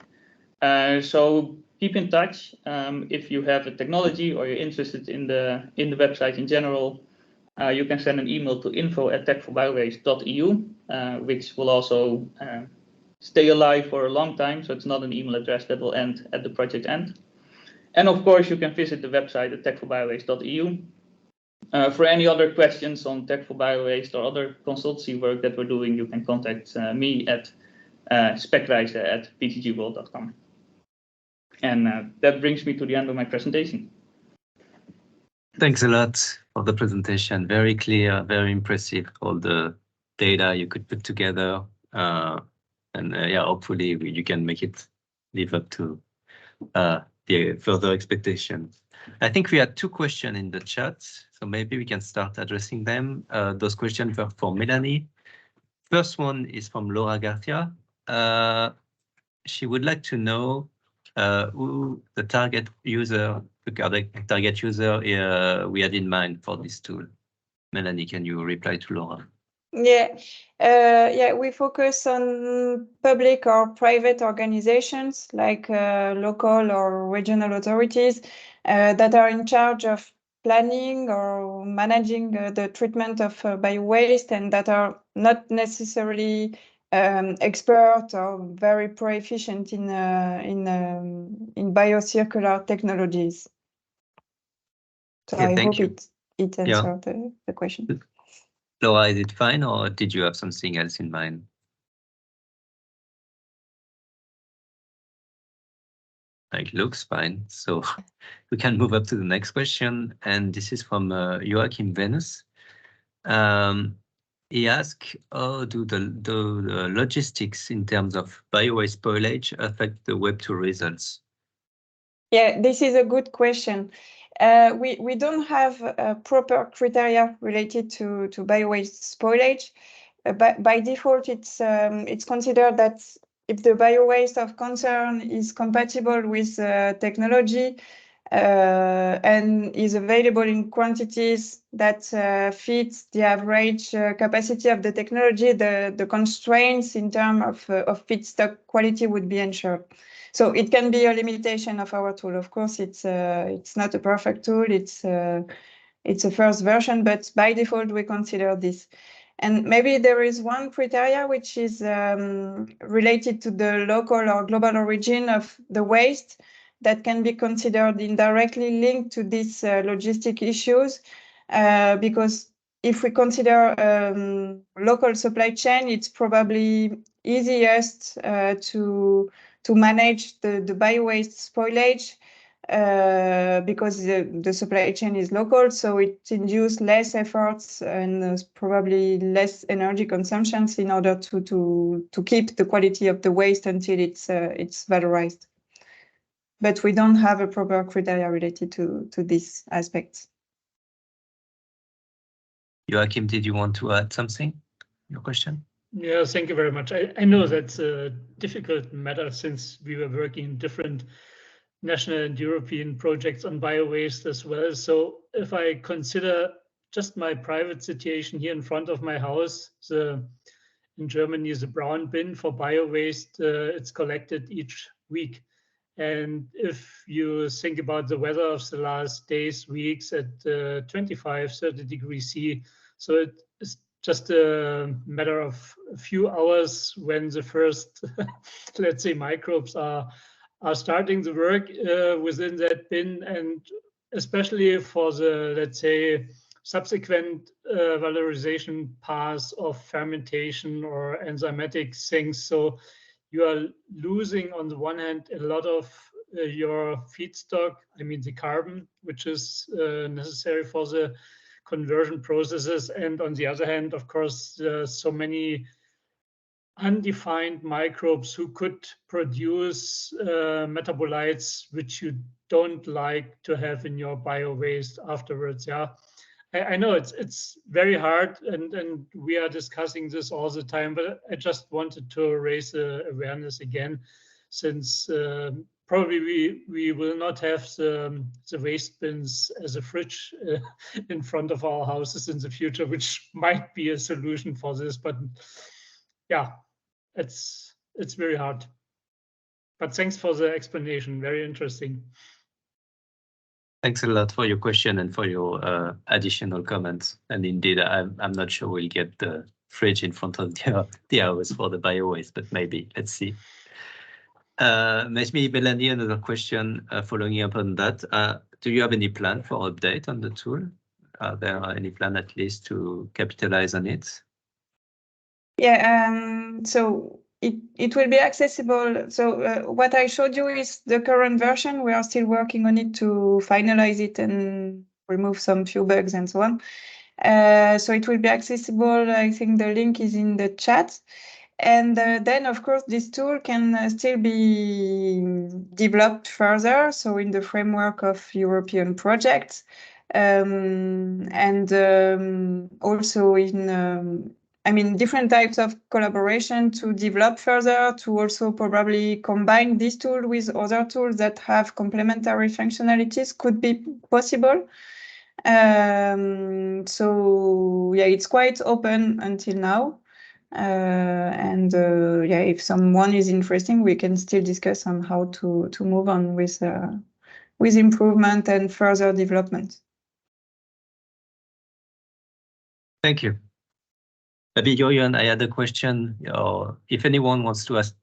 So keep in touch. If you have a technology or you're interested in the website in general, you can send an email to info@techforbiowaste.eu, which will also stay alive for a long time. So it's not an email address that will end at the project end. And of course, you can visit the website at techforbiowaste.eu. For any other questions on Tech for Biowaste or other consultancy work that we're doing, you can contact me at specreizen@ptgworld.com. And that brings me to the end of my presentation. Thanks a lot for the presentation. Very clear, very impressive, all the data you could put together. Yeah, hopefully you can make it live up to the further expectations. I think we had 2 questions in the chat, so maybe we can start addressing them. Those questions were for Melanie. First one is from Laura Garcia. She would like to know who the target user we had in mind for this tool. Melanie, can you reply to Laura? Yeah, we focus on public or private organizations like local or regional authorities that are in charge of planning or managing the treatment of biowaste, and that are not necessarily expert or very proficient in biocircular technologies. So yeah, I hope you. it answered the question. Laura, is it fine, or did you have something else in mind? It looks fine, so we can move up to the next question, and this is from Joachim Venus. He asked, how do the logistics in terms of biowaste spoilage affect the Webtool results? Yeah, this is a good question. We don't have proper criteria related to biowaste spoilage. By default, it's considered that if the biowaste of concern is compatible with technology and is available in quantities that fits the average capacity of the technology, the constraints in terms of feedstock quality would be ensured. So it can be a limitation of our tool. Of course, it's not a perfect tool. It's a first version, but by default, we consider this. And maybe there is one criteria which is related to the local or global origin of the waste that can be considered indirectly linked to these logistic issues, because if we consider local supply chain, it's probably easiest to manage the biowaste spoilage because the supply chain is local, so it induces less efforts and probably less energy consumptions in order to keep the quality of the waste until it's valorized. But we don't have a proper criteria related to these aspects. Joachim, did you want to add something? Your question? Yeah, thank you very much. I know that's a difficult matter since we were working in different national and European projects on biowaste as well. So if I consider just my private situation here in front of my house, in Germany is a brown bin for biowaste. It's collected each week. And if you think about the weather of the last days, weeks at 25, 30 degrees C, so it is just a matter of a few hours when the first, let's say, microbes are starting the work within that bin, and especially for the, let's say, subsequent valorization paths of fermentation or enzymatic things. So you are losing, on the one hand, a lot of your feedstock, I mean the carbon, which is necessary for the conversion processes. And on the other hand, of course, so many undefined microbes who could produce metabolites which you don't like to have in your bio waste afterwards. Yeah, I know it's very hard, and we are discussing this all the time, but I just wanted to raise awareness again, since probably we will not have the waste bins as a fridge in front of our houses in the future, which might be a solution for this. But yeah, it's very hard. But thanks for the explanation. Very interesting. Thanks a lot for your question and for your additional comments. And indeed, I'm not sure we'll get the fridge in front of the house for the biowaste, but maybe, let's see. Maybe Melanie, another question following up on that. Do you have any plan for update on the tool? Are there any plan at least to capitalize on it? Yeah, so it will be accessible. So what I showed you is the current version. We are still working on it to finalize it and remove some few bugs and so on. So it will be accessible. I think the link is in the chat. And then, of course, this tool can still be developed further. So in the framework of European projects, and also in different types of collaboration to develop further, to also probably combine this tool with other tools that have complementary functionalities could be possible. So yeah, it's quite open until now. Yeah, if someone is interested, we can still discuss on how to move on with improvement and further development. Thank you. Maybe Jorian, I had a question, or if anyone wants to ask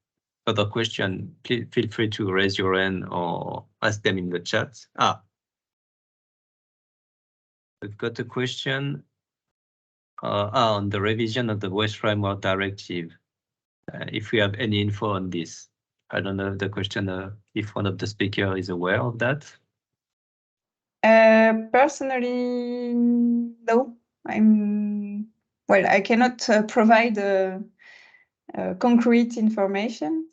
further question, please feel free to raise your hand or ask them in the chat. We've got a question on the revision of the Waste Framework Directive. If we have any info on this. I don't know if the question, if one of the speakers is aware of that. Personally, no. I cannot provide concrete information.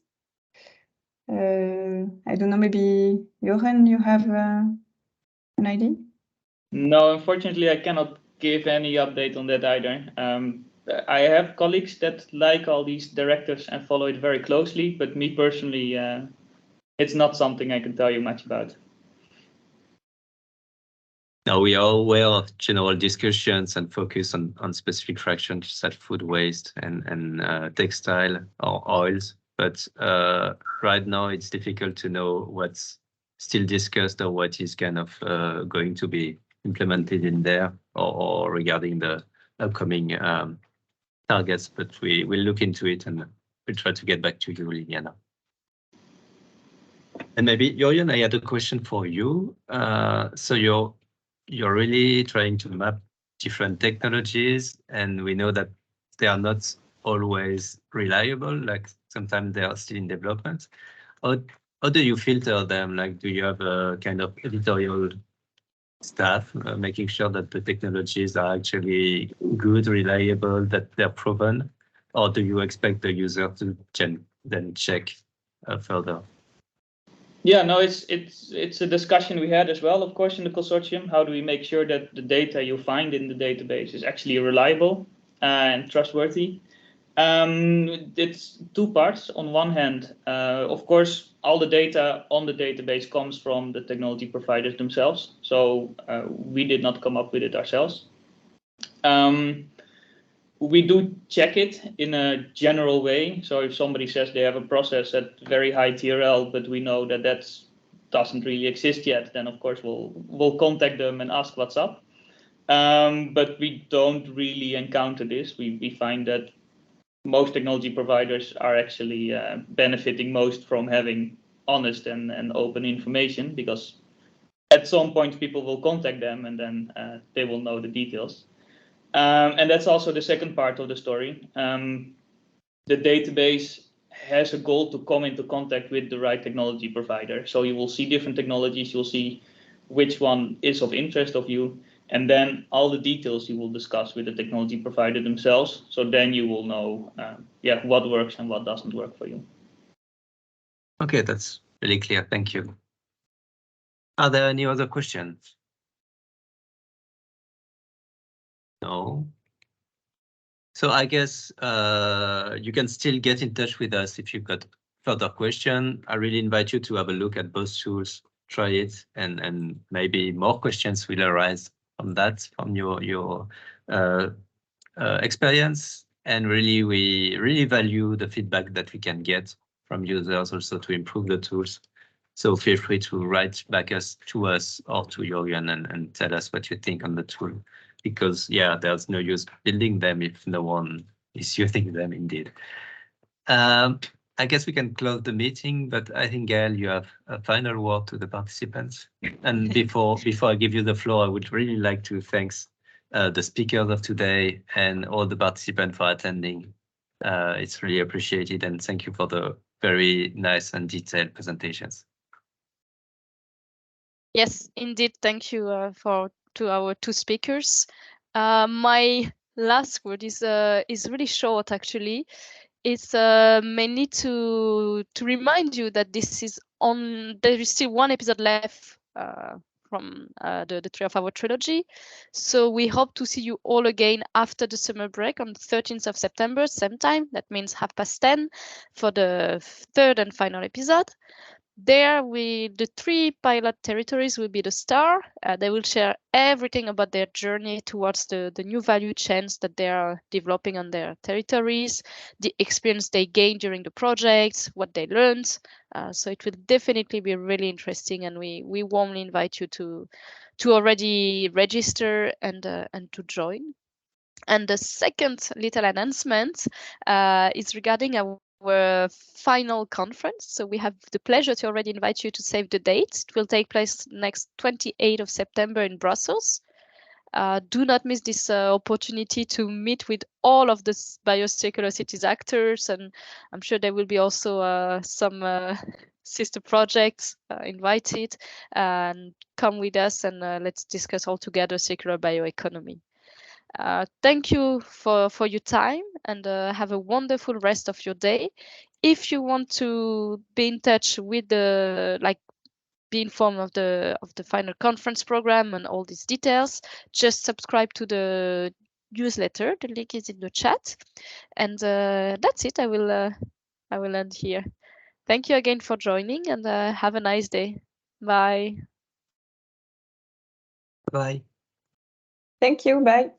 I don't know, maybe Johan, you have an idea? No, unfortunately, I cannot give any update on that either. I have colleagues that like all these directives and follow it very closely, but me personally, it's not something I can tell you much about. Now we are aware of general discussions and focus on specific fractions such as food waste and textile or oils, but right now it's difficult to know what's still discussed or what is kind of going to be implemented in there or regarding the upcoming targets, but we will look into it and we'll try to get back to you, Liliana. And maybe, Jorian, I had a question for you. So you're really trying to map different technologies, and we know that they are not always reliable, like sometimes they are still in development. How do you filter them? Like, do you have a kind of editorial staff making sure that the technologies are actually good, reliable, that they're proven, or do you expect the user to then check further? Yeah, no, it's a discussion we had as well, of course, in the consortium. How do we make sure that the data you find in the database is actually reliable and trustworthy? It's two parts. On one hand, of course, all the data on the database comes from the technology providers themselves. So we did not come up with it ourselves. We do check it in a general way. So if somebody says they have a process at very high TRL, but we know that that doesn't really exist yet, then of course we'll contact them and ask what's up. But we don't really encounter this. We find that most technology providers are actually benefiting most from having honest and open information, because at some point people will contact them and then they will know the details. And that's also the second part of the story. The database has a goal to come into contact with the right technology provider. So you will see different technologies, you'll see which one is of interest of you, and then all the details you will discuss with the technology provider themselves. So then you will know what works and what doesn't work for you. Okay, that's really clear. Thank you. Are there any other questions? No. So I guess you can still get in touch with us if you've got further question, I really invite you to have a look at both tools, try it, and maybe more questions will arise from that, from your experience. And really, we really value the feedback that we can get from users also to improve the tools. So feel free to write back to us or to Jürgen and tell us what you think on the tool, because yeah, there's no use building them if no one is using them indeed. I guess we can close the meeting, but I think, Gael, you have a final word to the participants. And before I give you the floor, I would really like to thank the speakers of today and all the participants for attending. It's really appreciated, and thank you for the very nice and detailed presentations. Yes, indeed. Thank you to our two speakers. My last word is really short, actually. It's mainly to remind you that this is there is still one episode left from the Tree of Our trilogy. So we hope to see you all again after the summer break on the 13th of September, same time. That means 10:30 for the third and final episode. There, the 3 pilot territories will be the star. They will share everything about their journey towards the new value chains that they are developing on their territories, the experience they gained during the projects, what they learned. So it will definitely be really interesting, and we warmly invite you to already register and to join. And the second little announcement is regarding our final conference. So we have the pleasure to already invite you to save the date. It will take place next 28th of September in Brussels. Do not miss this opportunity to meet with all of the Biocircularcities actors, and I'm sure there will be also some sister projects invited. And come with us and let's discuss all together circular bioeconomy. Thank you for your time, and have a wonderful rest of your day. If you want to be in touch with be informed of the final conference program and all these details, just subscribe to the newsletter. The link is in the chat, and that's it. I will end here. Thank you again for joining, and have a nice day. Bye. Bye. Thank you. Bye.